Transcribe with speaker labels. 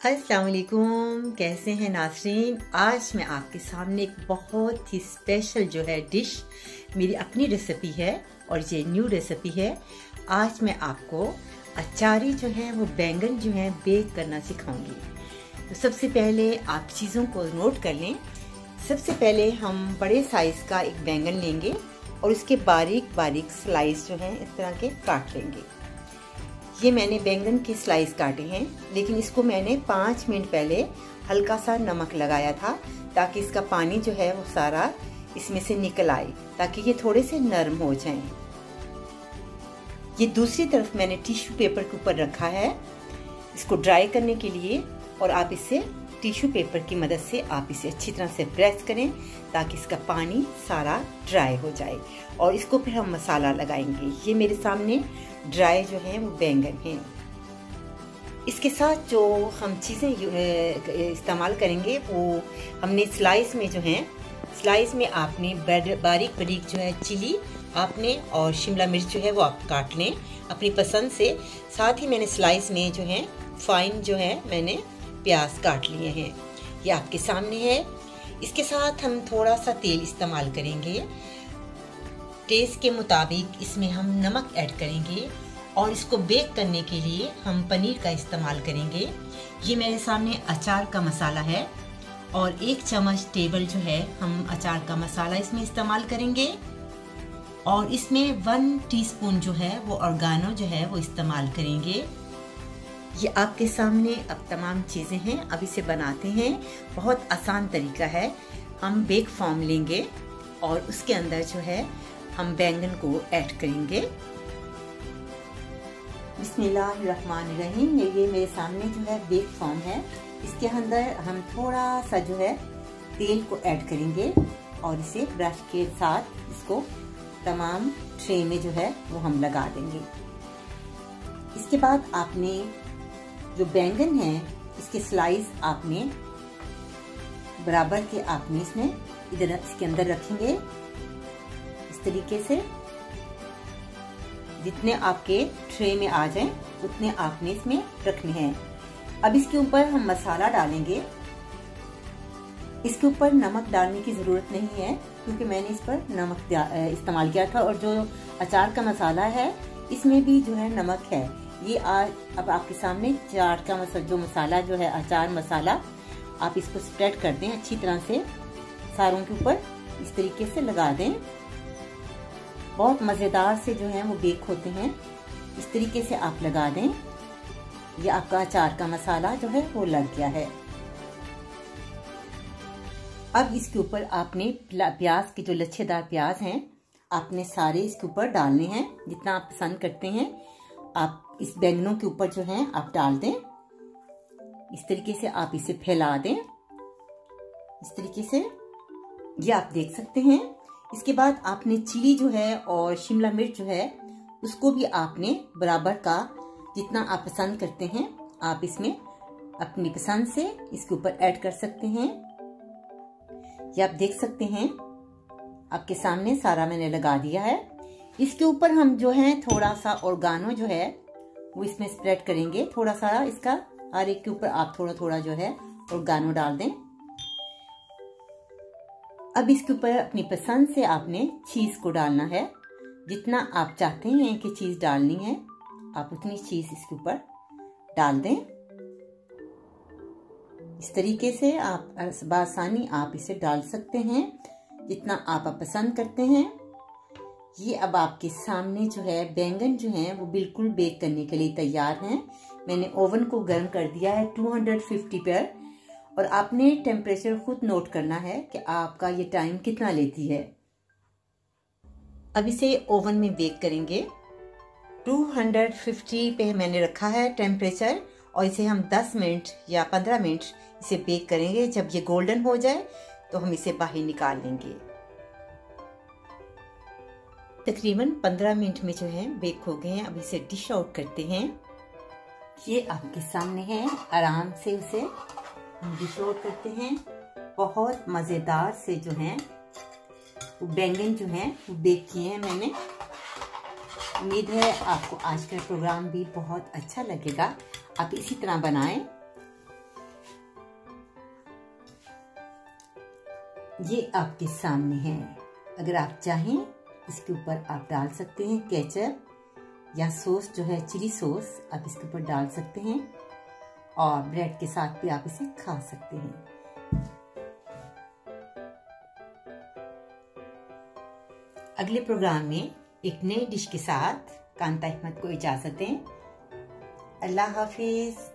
Speaker 1: अस्सलाम वालेकुम, कैसे हैं नाज़रीन। आज मैं आपके सामने एक बहुत ही स्पेशल जो है डिश, मेरी अपनी रेसिपी है और ये न्यू रेसिपी है। आज मैं आपको अचारी जो है वो बैंगन जो है बेक करना सिखाऊंगी। तो सबसे पहले आप चीज़ों को नोट कर लें। सबसे पहले हम बड़े साइज़ का एक बैंगन लेंगे और उसके बारीक बारीक स्लाइस जो हैं इस तरह के काट लेंगे। ये मैंने बैंगन के स्लाइस काटे हैं, लेकिन इसको मैंने 5 मिनट पहले हल्का सा नमक लगाया था ताकि इसका पानी जो है वो सारा इसमें से निकल आए, ताकि ये थोड़े से नरम हो जाएं। ये दूसरी तरफ मैंने टिश्यू पेपर के ऊपर रखा है इसको ड्राई करने के लिए, और आप इसे टिश्यू पेपर की मदद से आप इसे अच्छी तरह से प्रेस करें ताकि इसका पानी सारा ड्राई हो जाए। और इसको फिर हम मसाला लगाएंगे। ये मेरे सामने ड्राई जो है वो बैंगन है। इसके साथ जो हम चीज़ें इस्तेमाल करेंगे वो हमने स्लाइस में जो है, स्लाइस में आपने बारीक बारीक जो है चिली आपने और शिमला मिर्च जो है वो आप काट लें अपनी पसंद से। साथ ही मैंने स्लाइस में जो है फाइन जो है मैंने प्याज काट लिए हैं, ये आपके सामने है। इसके साथ हम थोड़ा सा तेल इस्तेमाल करेंगे, टेस्ट के मुताबिक इसमें हम नमक ऐड करेंगे और इसको बेक करने के लिए हम पनीर का इस्तेमाल करेंगे। ये मेरे सामने अचार का मसाला है और 1 चम्मच टेबल जो है हम अचार का मसाला इसमें इस्तेमाल करेंगे, और इसमें 1 टीस्पून जो है वो ऑर्गेनो जो है वो इस्तेमाल करेंगे। ये आपके सामने अब तमाम चीज़ें हैं, अब इसे बनाते हैं। बहुत आसान तरीका है। हम बेक फॉर्म लेंगे और उसके अंदर जो है हम बैंगन को ऐड करेंगे। बिस्मिल्लाहिर्रहमानिर्रहीम। ये मेरे सामने जो है बेक फॉर्म है, इसके अंदर हम थोड़ा सा जो है तेल को ऐड करेंगे और इसे ब्रश के साथ इसको तमाम ट्रे में जो है वो हम लगा देंगे। इसके बाद आपने जो बैंगन है इसके स्लाइस आपने बराबर के आपने इसमें इधर इसके अंदर रखेंगे इस तरीके से। जितने आपके ट्रे में आ जाएं उतने आपने इसमें रखने हैं। अब इसके ऊपर हम मसाला डालेंगे। इसके ऊपर नमक डालने की ज़रूरत नहीं है क्योंकि मैंने इस पर नमक इस्तेमाल किया था, और जो अचार का मसाला है इसमें भी जो है नमक है। ये अब आपके सामने चाट का जो मसाला जो है अचार मसाला, आप इसको स्प्रेड कर दें अच्छी तरह से, सारों के ऊपर इस तरीके से लगा दें। बहुत मज़ेदार से जो है वो बेक होते हैं। इस तरीके से आप लगा दें। ये आपका अचार का मसाला जो है वो लग गया है। अब इसके ऊपर आपने प्याज के जो लच्छेदार प्याज हैं आपने सारे इसके ऊपर डालने हैं, जितना आप पसंद करते हैं आप इस बैंगनों के ऊपर जो है आप डाल दें। इस तरीके से आप इसे फैला दें इस तरीके से, ये आप देख सकते हैं। इसके बाद आपने चिली जो है और शिमला मिर्च जो है उसको भी आपने बराबर का जितना आप पसंद करते हैं आप इसमें अपनी पसंद से इसके ऊपर ऐड कर सकते हैं। ये आप देख सकते हैं आपके सामने सारा मैंने लगा दिया है। इसके ऊपर हम जो है थोड़ा सा ऑर्गेनो जो है वो इसमें स्प्रेड करेंगे। थोड़ा सा इसका हर एक के ऊपर आप थोड़ा थोड़ा जो है ऑर्गेनो डाल दें। अब इसके ऊपर अपनी पसंद से आपने चीज को डालना है। जितना आप चाहते हैं कि चीज डालनी है आप उतनी चीज इसके ऊपर डाल दें। इस तरीके से आप आसानी आप इसे डाल सकते हैं जितना आप पसंद करते हैं। ये अब आपके सामने जो है बैंगन जो है वो बिल्कुल बेक करने के लिए तैयार हैं। मैंने ओवन को गर्म कर दिया है 250 पर, और आपने टेम्परेचर खुद नोट करना है कि आपका ये टाइम कितना लेती है। अब इसे ओवन में बेक करेंगे। 250 पे मैंने रखा है टेम्परेचर, और इसे हम 10 मिनट या 15 मिनट इसे बेक करेंगे। जब ये गोल्डन हो जाए तो हम इसे बाहर निकाल लेंगे। तकरीबन 15 मिनट में जो है बेक हो गए हैं। अब इसे डिश आउट करते हैं। ये आपके सामने है, आराम से उसे हम डिश आउट करते हैं। बहुत मज़ेदार से जो है बैंगन जो है वो बेक किए हैं मैंने। उम्मीद है आपको आज का प्रोग्राम भी बहुत अच्छा लगेगा। आप इसी तरह बनाएं। ये आपके सामने है। अगर आप चाहें इसके ऊपर आप डाल सकते हैं केचप या सॉस जो है चिली सॉस, आप इसके ऊपर डाल सकते हैं और ब्रेड के साथ भी आप इसे खा सकते हैं। अगले प्रोग्राम में एक नई डिश के साथ कांता अहमद को इजाजत दें। अल्लाह हाफिज।